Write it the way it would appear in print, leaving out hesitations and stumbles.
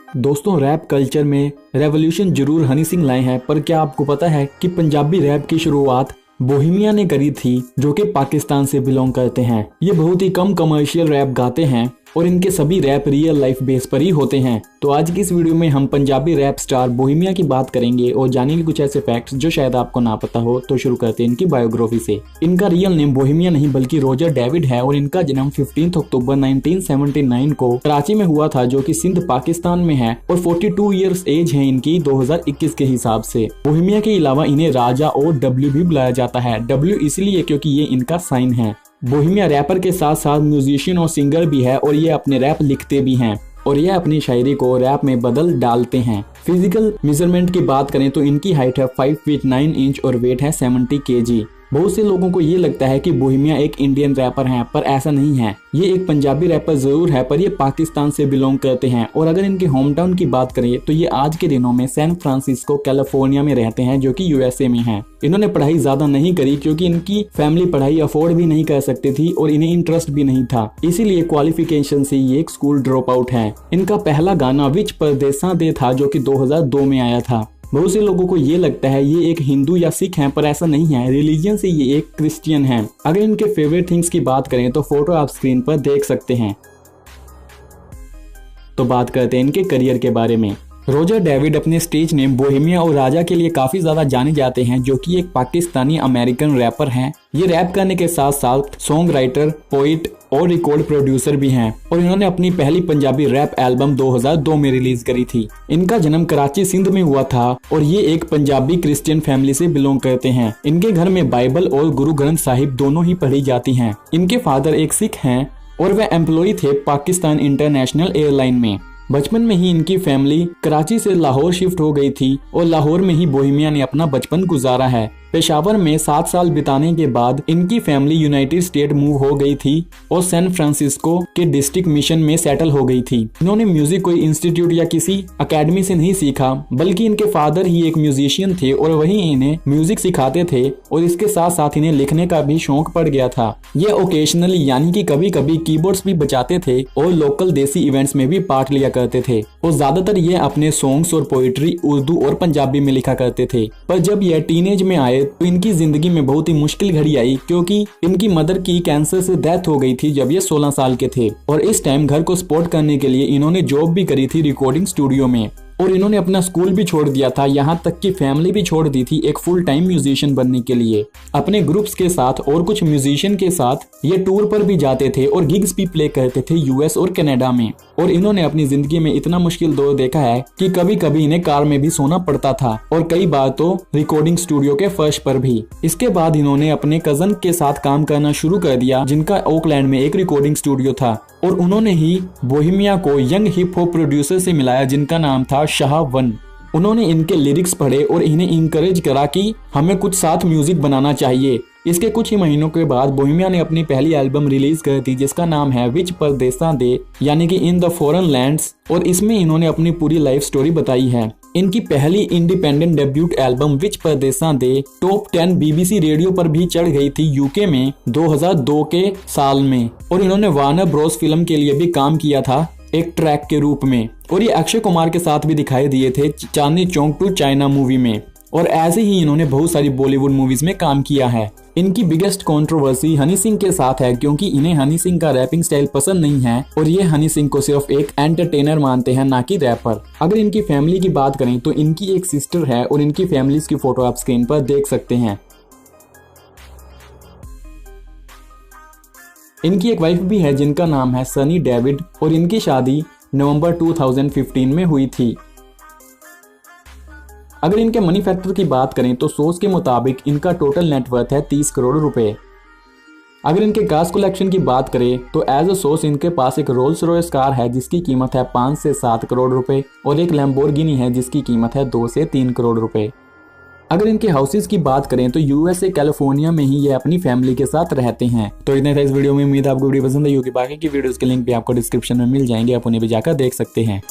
दोस्तों, rap culture में revolution जरूर हनी सिंह लाए हैं, पर क्या आपको पता है कि पंजाबी रैप की शुरुआत बोहेमिया ने करी थी, जो कि पाकिस्तान से बिलोंग करते हैं। ये बहुत ही कम कमर्शियल रैप गाते हैं और इनके सभी रैप रियल लाइफ बेस पर ही होते हैं। तो आज की इस वीडियो में हम पंजाबी रैप स्टार बोहेमिया की बात करेंगे और जानेंगे कुछ ऐसे फैक्ट्स जो शायद आपको ना पता हो। तो शुरू करते हैं इनकी बायोग्राफी से। इनका रियल नेम बोहेमिया नहीं बल्कि रोजर डेविड है और इनका जन्म 15 अक्टूबर 1979 को कराची में हुआ था, जो कि सिंध पाकिस्तान में है, और 42 ईयर्स एज है इनकी 2021 के हिसाब से। बोहेमिया के अलावा इन्हें राजा और डब्ल्यू भी बुलाया जाता है। डब्ल्यू इसलिए क्योंकि ये इनका साइन है। बोहेमिया रैपर के साथ साथ म्यूजिशियन और सिंगर भी है और ये अपने रैप लिखते भी हैं और ये अपनी शायरी को रैप में बदल डालते हैं। फिजिकल मेजरमेंट की बात करें तो इनकी हाइट है 5 फीट 9 इंच और वेट है 70 kg। बहुत से लोगों को ये लगता है कि बोहेमिया एक इंडियन रैपर हैं, पर ऐसा नहीं है। ये एक पंजाबी रैपर जरूर है, पर ये पाकिस्तान से बिलोंग करते हैं। और अगर इनके होम टाउन की बात करें तो ये आज के दिनों में सैन फ्रांसिस्को कैलिफोर्निया में रहते हैं, जो कि यूएसए में है। इन्होंने पढ़ाई ज्यादा नहीं करी क्योंकि इनकी फैमिली पढ़ाई अफोर्ड भी नहीं कर सकती थी और इन्हें इंटरेस्ट भी नहीं था, इसीलिए क्वालिफिकेशन से ये एक स्कूल ड्रॉप आउट है। इनका पहला गाना विच परदेसा दे था, जो कि 2002 में आया था। बहुत से लोगों को ये लगता है ये एक हिंदू या सिख हैं, पर ऐसा नहीं है। रिलीजन से ये एक क्रिश्चियन हैं। अगर इनके फेवरेट थिंग्स की बात करें तो फोटो आप स्क्रीन पर देख सकते हैं। तो बात करते हैं इनके करियर के बारे में। रोजर डेविड अपने स्टेज नेम बोहेमिया और राजा के लिए काफी ज्यादा जाने जाते हैं, जो कि एक पाकिस्तानी अमेरिकन रैपर हैं। ये रैप करने के साथ साथ सॉन्ग राइटर, पोइट और रिकॉर्ड प्रोड्यूसर भी हैं और इन्होंने अपनी पहली पंजाबी रैप एल्बम 2002 में रिलीज करी थी। इनका जन्म कराची सिंध में हुआ था और ये एक पंजाबी क्रिश्चियन फैमिली से बिलोंग करते हैं। इनके घर में बाइबल और गुरु ग्रंथ साहिब दोनों ही पढ़ी जाती हैं। इनके फादर एक सिख हैं और वह एम्प्लॉय थे पाकिस्तान इंटरनेशनल एयरलाइन में। बचपन में ही इनकी फैमिली कराची से लाहौर शिफ्ट हो गई थी और लाहौर में ही बोहेमिया ने अपना बचपन गुजारा है। पेशावर में 7 साल बिताने के बाद इनकी फैमिली यूनाइटेड स्टेट मूव हो गई थी और सैन फ्रांसिस्को के डिस्ट्रिक्ट मिशन में सेटल हो गई थी। इन्होंने म्यूजिक कोई इंस्टीट्यूट या किसी एकेडमी से नहीं सीखा, बल्कि इनके फादर ही एक म्यूजिशियन थे और वही इन्हें म्यूजिक सिखाते थे और इसके साथ साथ इन्हें लिखने का भी शौक पड़ गया था। ये ओकेशनली यानी कि कभी कभी कीबोर्ड्स भी बजाते थे और लोकल देसी इवेंट्स में भी पार्ट लिया करते थे और ज्यादातर ये अपने सॉन्ग्स और पोइट्री उर्दू और पंजाबी में लिखा करते थे। पर जब यह टीनेज में आए तो इनकी जिंदगी में बहुत ही मुश्किल घड़ी आई, क्योंकि इनकी मदर की कैंसर से डेथ हो गई थी जब ये 16 साल के थे। और इस टाइम घर को सपोर्ट करने के लिए इन्होंने जॉब भी करी थी रिकॉर्डिंग स्टूडियो में और इन्होंने अपना स्कूल भी छोड़ दिया था, यहाँ तक कि फैमिली भी छोड़ दी थी एक फुल टाइम म्यूजिशियन बनने के लिए। अपने ग्रुप्स के साथ और कुछ म्यूजिशियन के साथ ये टूर पर भी जाते थे और गिग्स भी प्ले करते थे यूएस और कनाडा में। और इन्होंने अपनी जिंदगी में इतना मुश्किल दौर देखा है कि कभी कभी इन्हें कार में भी सोना पड़ता था और कई बार तो रिकॉर्डिंग स्टूडियो के फर्श पर भी। इसके बाद इन्होंने अपने कजन के साथ काम करना शुरू कर दिया, जिनका ओकलैंड में एक रिकॉर्डिंग स्टूडियो था और उन्होंने ही बोहेमिया को यंग हिप हॉप प्रोड्यूसर से मिलाया, जिनका नाम था शाह वन। उन्होंने इनके लिरिक्स पढ़े और इन्हें इंकरेज करा कि हमें कुछ साथ म्यूजिक बनाना चाहिए। इसके कुछ ही महीनों के बाद बोहेमिया ने अपनी पहली एल्बम रिलीज कर दी, जिसका नाम है विच परदेसा दे, यानी कि इन द फॉरेन लैंड्स, और इसमें इन्होंने अपनी पूरी लाइफ स्टोरी बताई है। इनकी पहली इंडिपेंडेंट डेब्यूट एल्बम विच परदेसा दे टॉप 10 बीबीसी रेडियो पर भी चढ़ गई थी यूके में 2002 के साल में। और इन्होंने वार्नर ब्रोस फिल्म के लिए भी काम किया था एक ट्रैक के रूप में, और ये अक्षय कुमार के साथ भी दिखाई दिए थे Chandni Chowk to China movie में। और ऐसे ही इन्होंने बहुत सारी बॉलीवुड मूवीज में काम किया है। इनकी बिगेस्ट कंट्रोवर्सी हनी सिंह के साथ है, क्योंकि इन्हें हनी सिंह का रैपिंग स्टाइल पसंद नहीं है और ये हनी सिंह को सिर्फ एक एंटरटेनर मानते हैं, ना कि रैपर। अगर इनकी फैमिली की बात करें तो इनकी एक सिस्टर है और इनकी फैमिलीज की फोटो आप स्क्रीन पर देख सकते हैं। इनकी एक वाइफ भी है जिनका नाम है सनी डेविड और इनकी शादी नवंबर 2015 में हुई थी। अगर इनके मनी फैक्टर की बात करें तो सोर्स के मुताबिक इनका टोटल नेटवर्थ है 30 करोड़ रुपए। अगर इनके कार्स कलेक्शन की बात करें तो एज अ सोर्स इनके पास एक रोल्स रॉयस कार है जिसकी कीमत है 5 से 7 करोड़ रुपए और एक लैम्बोर्गिनी है जिसकी कीमत है 2 से 3 करोड़ रुपए। अगर इनके हाउसेस की बात करें तो यूएसए कैलिफोर्निया में ही ये अपनी फैमिली के साथ रहते हैं। तो इतने था इस वीडियो में। उम्मीद आपको वीडियो पसंद आई होगी। बाकी की वीडियोस के लिंक भी आपको डिस्क्रिप्शन में मिल जाएंगे, आप उन्हें भी जाकर देख सकते हैं।